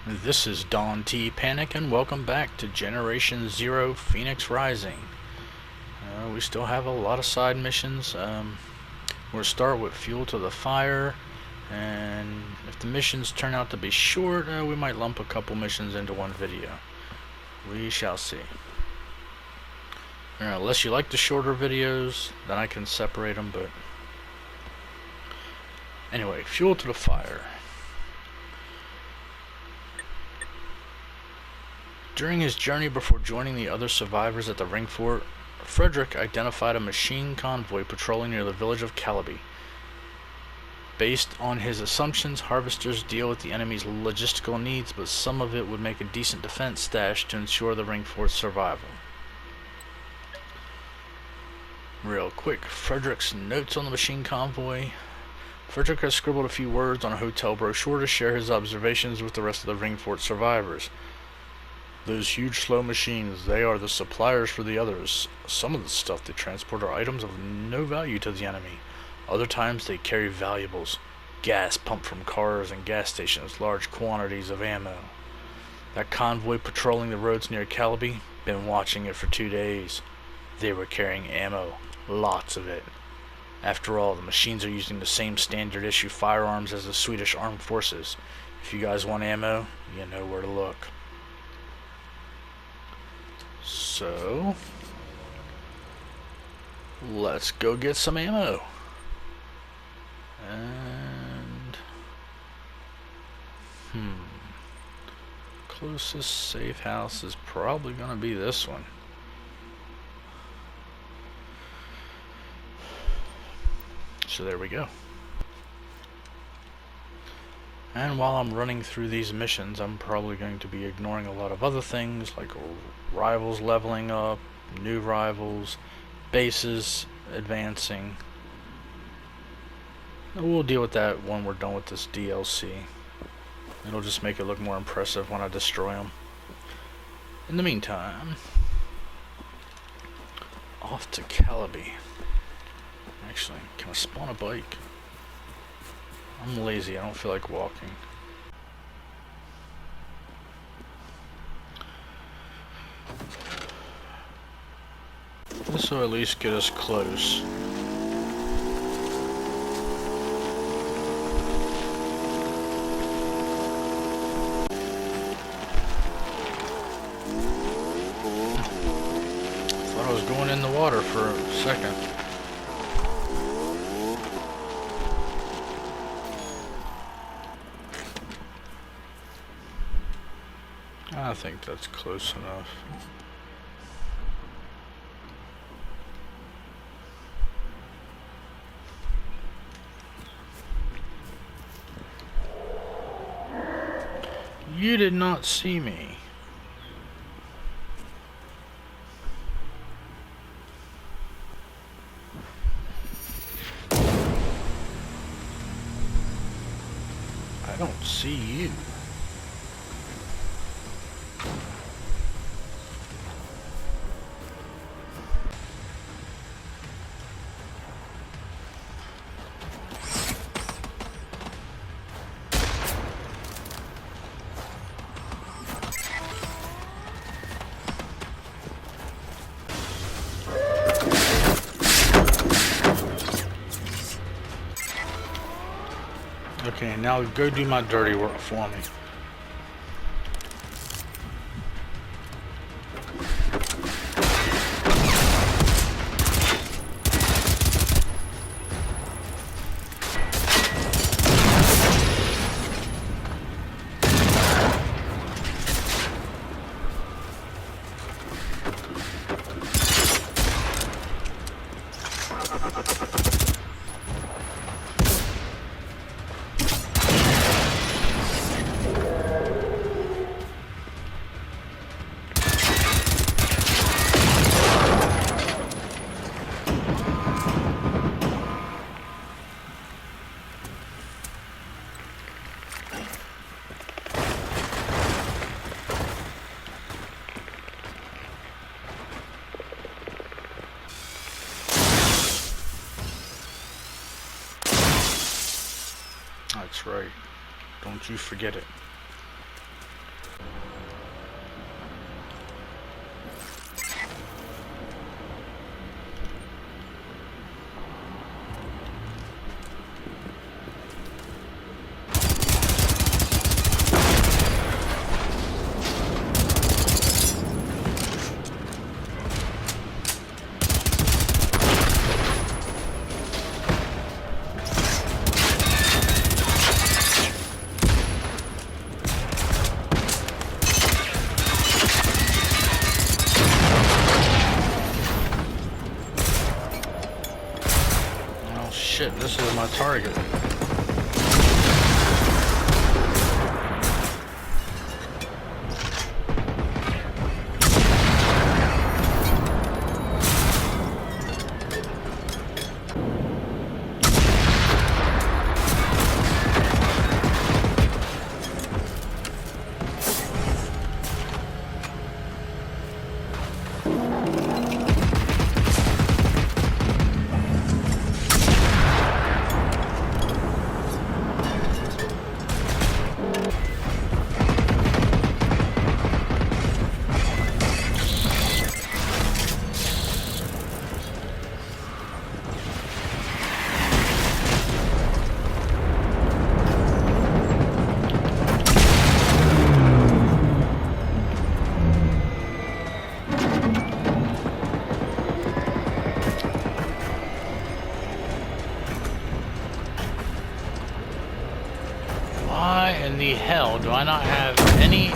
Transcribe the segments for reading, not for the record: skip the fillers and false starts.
This is Dawn T. Panic, and welcome back to Generation Zero Phoenix Rising. We still have a lot of side missions. We'll start with Fuel to the Fire, and if the missions turn out to be short, we might lump a couple missions into one video. We shall see. Unless you like the shorter videos, then I can separate them, but anyway, Fuel to the Fire. During his journey before joining the other survivors at the Ringfort, Frederick identified a machine convoy patrolling near the village of Calabi. Based on his assumptions, harvesters deal with the enemy's logistical needs, but some of it would make a decent defense stash to ensure the Ringfort's survival. Real quick, Frederick's notes on the machine convoy. Frederick has scribbled a few words on a hotel brochure to share his observations with the rest of the Ringfort survivors. Those huge slow machines, they are the suppliers for the others. Some of the stuff they transport are items of no value to the enemy. Other times they carry valuables. Gas pumped from cars and gas stations, large quantities of ammo. That convoy patrolling the roads near Calabi, been watching it for 2 days. They were carrying ammo. Lots of it. After all, the machines are using the same standard issue firearms as the Swedish armed forces. If you guys want ammo, you know where to look. So, let's go get some ammo. And closest safe house is probably gonna be this one. So there we go. And while I'm running through these missions, I'm probably going to be ignoring a lot of other things like rivals leveling up, new rivals, bases advancing. We'll deal with that when we're done with this DLC. It'll just make it look more impressive when I destroy them. In the meantime, off to Calabi. Actually, can I spawn a bike? I'm lazy, I don't feel like walking. This will at least get us close. Thought I was going in the water for a second. I think that's close enough. You did not see me. I don't see you. Okay, now go do my dirty work for me. That's right. Don't you forget it. to my target. Why in the hell do I not have any...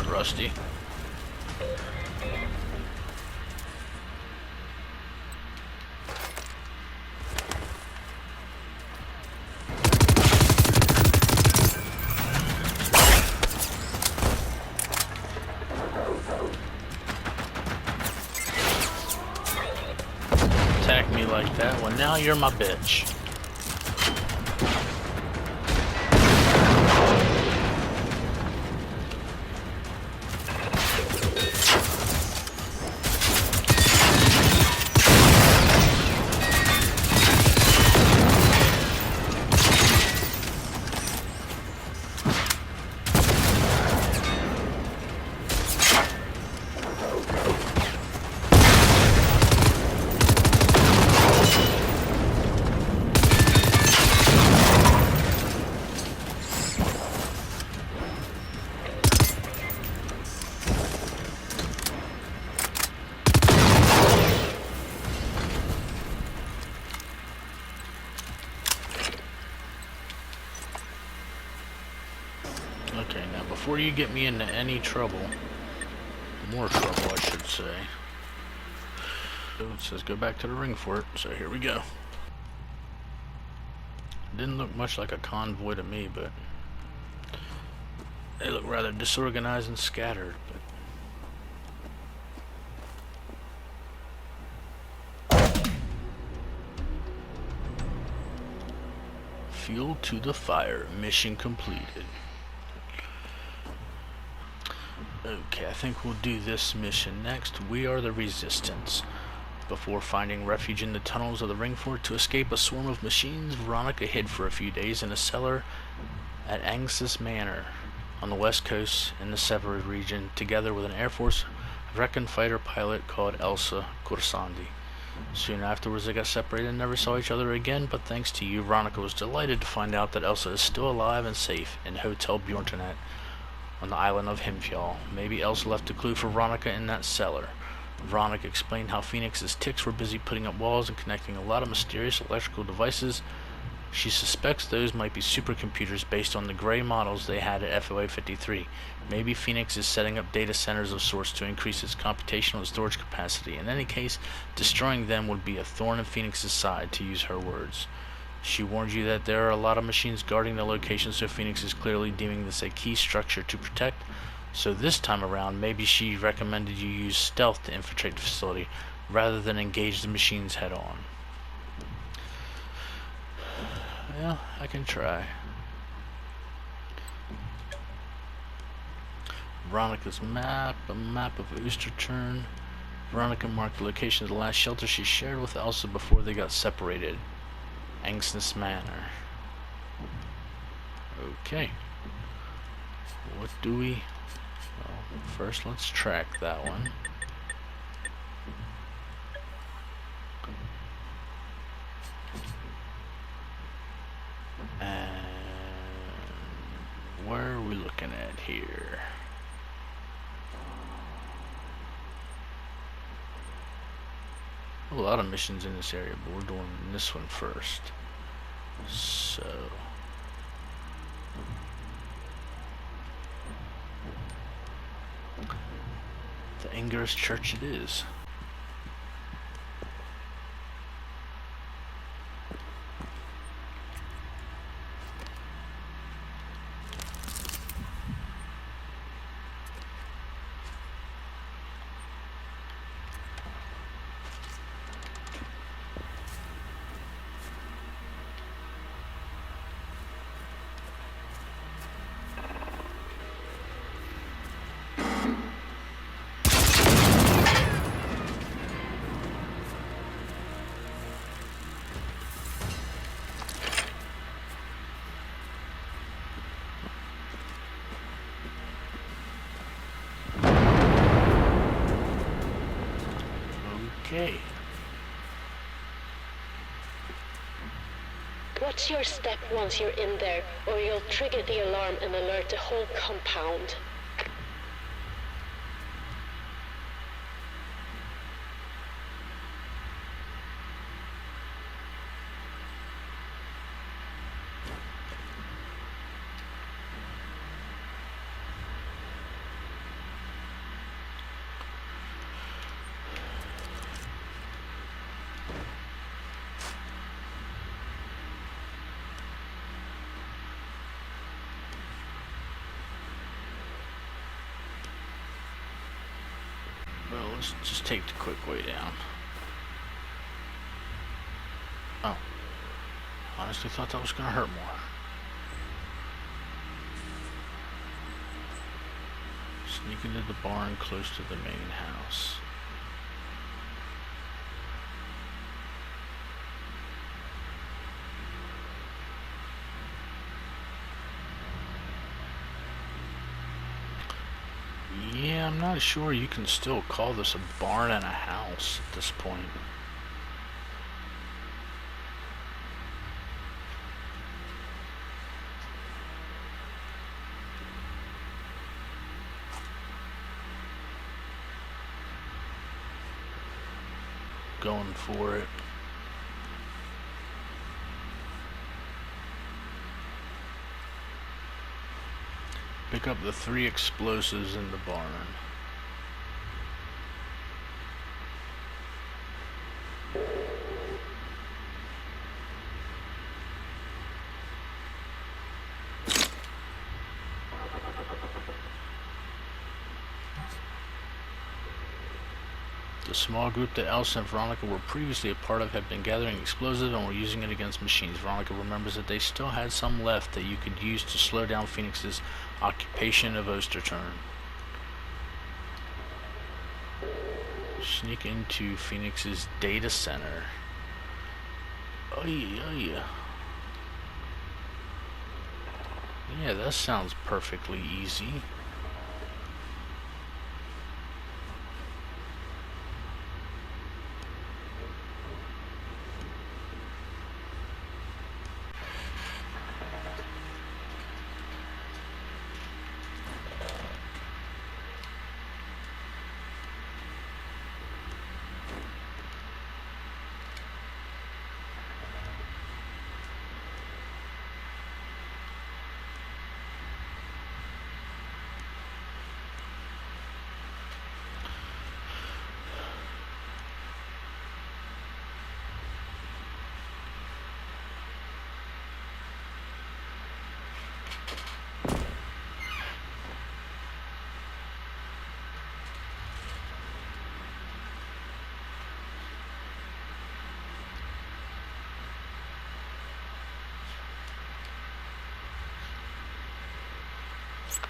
out, Rusty. Attack me like that. Well, now you're my bitch. Okay, now before you get me into any trouble, more trouble I should say, so it says go back to the Ringfort, so here we go. Didn't look much like a convoy to me, but they look rather disorganized and scattered. Fuel to the fire, mission completed. Okay, I think we'll do this mission next. We are the Resistance. Before finding refuge in the tunnels of the Ringfort to escape a swarm of machines, Veronica hid for a few days in a cellar at Anxis Manor on the west coast in the Severi region, together with an Air Force Recon fighter pilot called Elsa Corsandi. Soon afterwards they got separated and never saw each other again, but thanks to you, Veronica was delighted to find out that Elsa is still alive and safe in Hotel Bjorntonet on the island of Himfjall. Maybe Elsa left a clue for Veronica in that cellar. Veronica explained how FNIX's ticks were busy putting up walls and connecting a lot of mysterious electrical devices. She suspects those might be supercomputers based on the gray models they had at FOA 53. Maybe FNIX is setting up data centers of sorts to increase its computational and storage capacity. In any case, destroying them would be a thorn in FNIX's side, to use her words. She warned you that there are a lot of machines guarding the location, so FNIX is clearly deeming this a key structure to protect. So this time around, maybe she recommended you use stealth to infiltrate the facility, rather than engage the machines head on. Well, I can try. Veronica's map, a map of Oosterturn. Veronica marked the location of the last shelter she shared with Elsa before they got separated. Anxis Manor. Okay. What do we... Well, first let's track that one. And where are we looking at here? A lot of missions in this area, but we're doing this one first. So the Inger's Church it is. Okay. What's your step once you're in there, or you'll trigger the alarm and alert the whole compound? Well, let's just take the quick way down. Oh. Honestly thought that was gonna hurt more. Sneak into the barn close to the main house. Yeah, I'm not sure you can still call this a barn and a house at this point. Going for it. Pick up the 3 explosives in the barn. The small group that Elsa and Veronica were previously a part of had been gathering explosives and were using it against machines. Veronica remembers that they still had some left that you could use to slow down Phoenix's occupation of Osterturn. Sneak into Phoenix's data center. Oh yeah. Yeah, that sounds perfectly easy.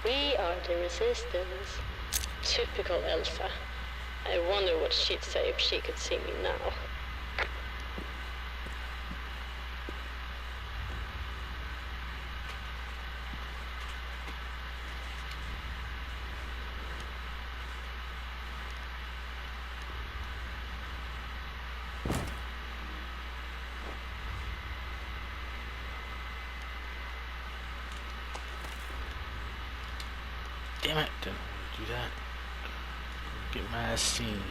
We are the resistance. Typical Elsa. I wonder what she'd say if she could see me now. Damn it, didn't want to do that. Get my ass seen.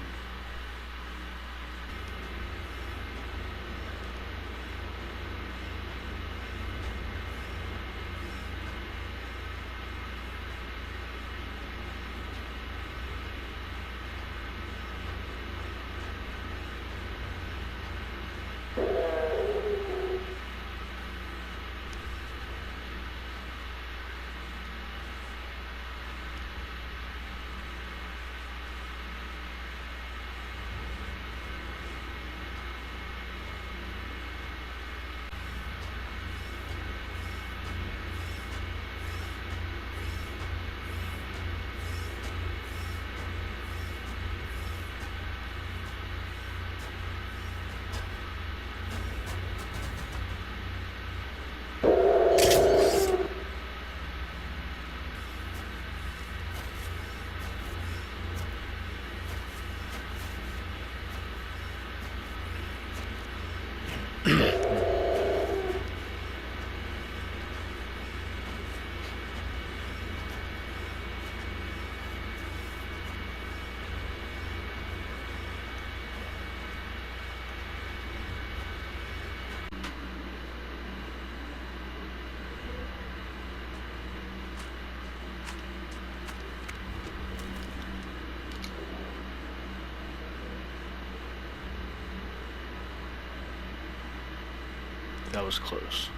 That was close.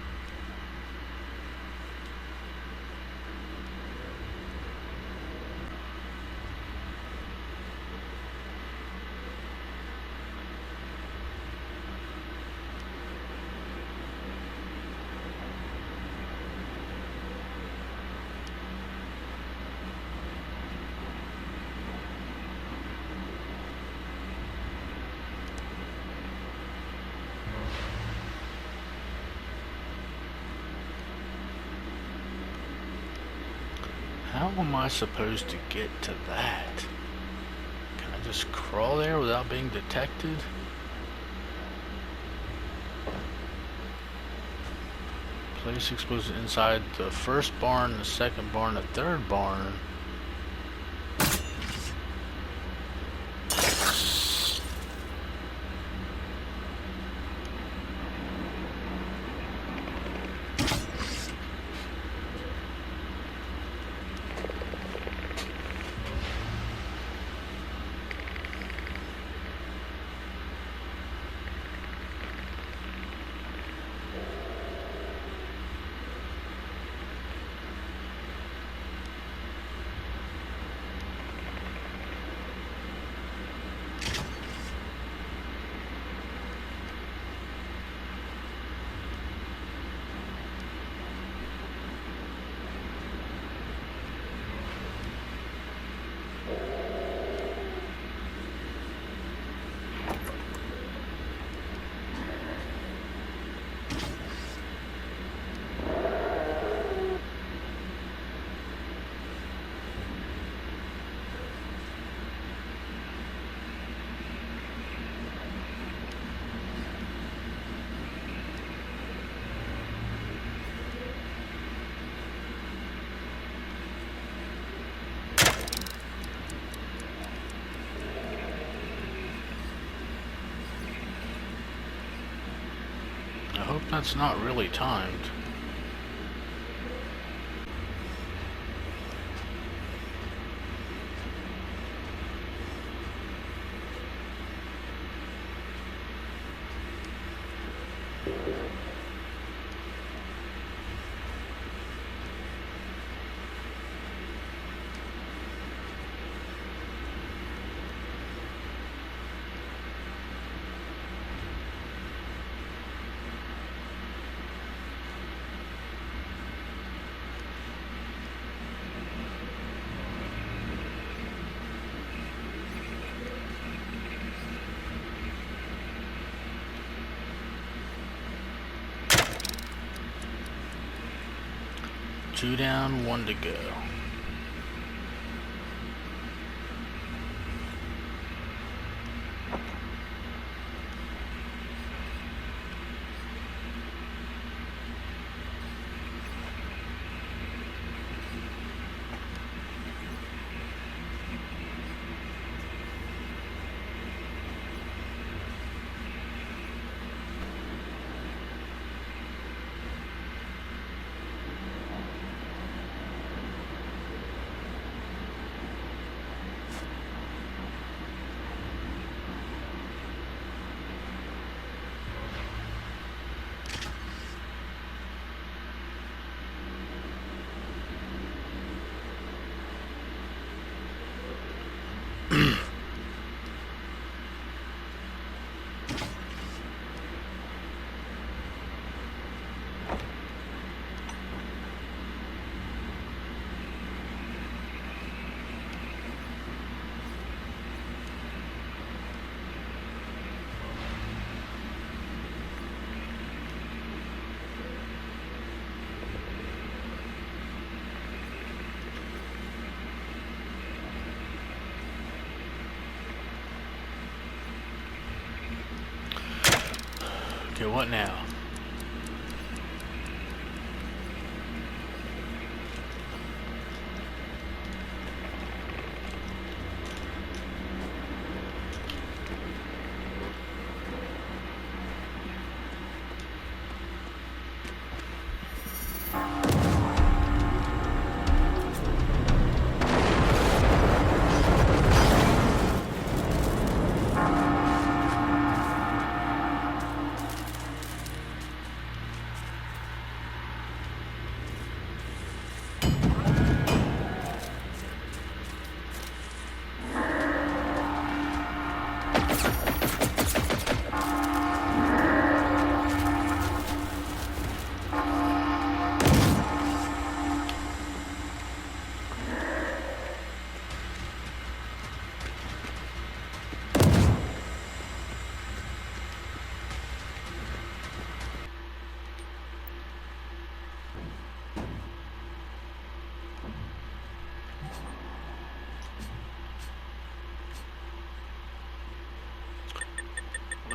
How am I supposed to get to that? Can I just crawl there without being detected? Place explosive inside the first barn, the second barn, the third barn. I hope that's not really timed. Two down, one to go. Okay, what now?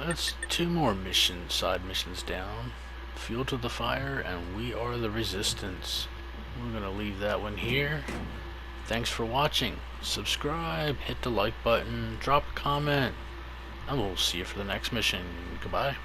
That's 2 more side missions down. Fuel to the fire, and we are the resistance. We're gonna leave that one here. Thanks for watching. Subscribe, hit the like button, drop a comment, and we'll see you for the next mission. Goodbye.